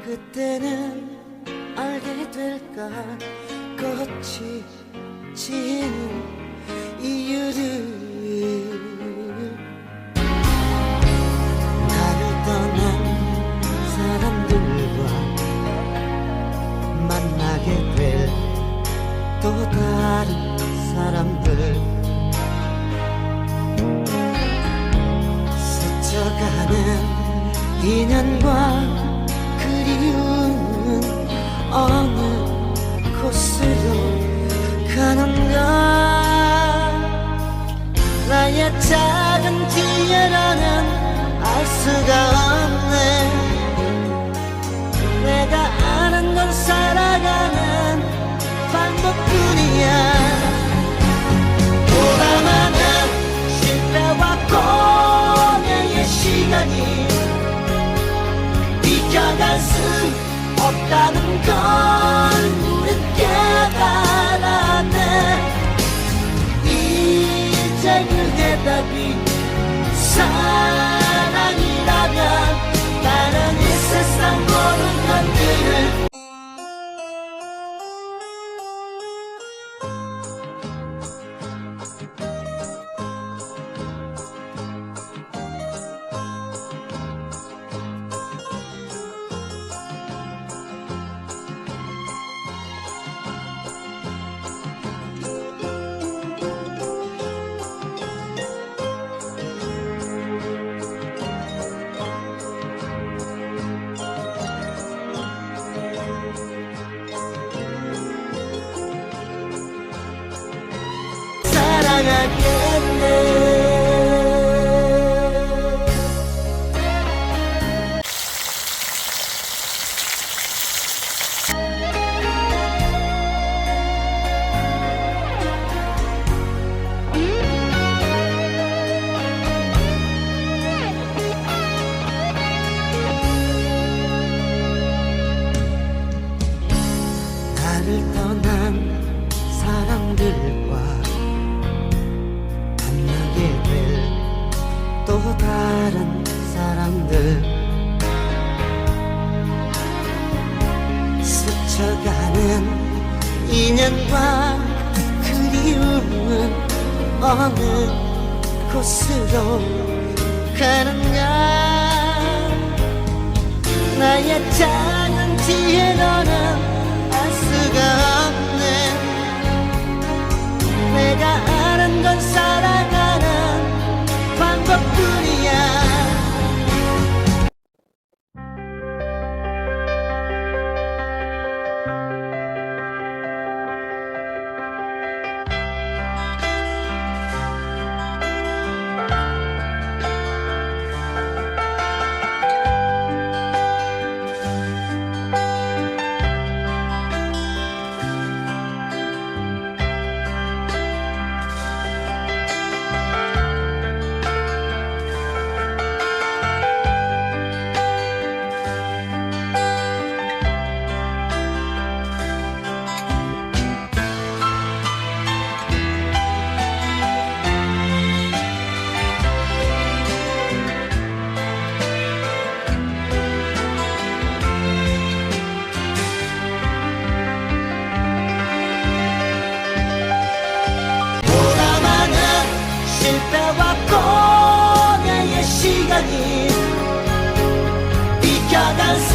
그때는 알게 될까 꽃이 지는 이유를. 나를 떠난 사람들과 만나게 될 또 다른 사람들, 스쳐가는 인연과 그리움은 어느 곳으로 가는가. 나의 작은 뒤에라는 알 수가 없네. 내가 아는 건 살아가는 방법뿐이야. 보람하는 실패와 고뇌의 시간이 비켜갈 수 없다는 걸 우린 깨달았네. 이제 그 대답이 사랑이라면 나는 이 세상 모든 것들을 사랑하겠네. 나를 떠난 사람들과 또 다른 사람들, 스쳐가는 인연과 그리움은 어느 곳으로 가는가. 나의 작은 뒤에 너는 알 수가 없네. 내가 아는 건 살아가는 방법뿐이야. 실패와 고뇌의 시간이 비켜갈 수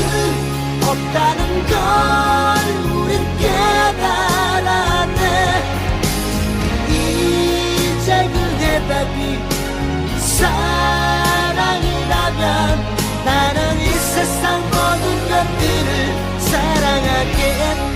없다는 걸 우린 깨달았네. 이제 그 대답이 사랑이라면 나는 이 세상 모든 것들을 사랑하겠네.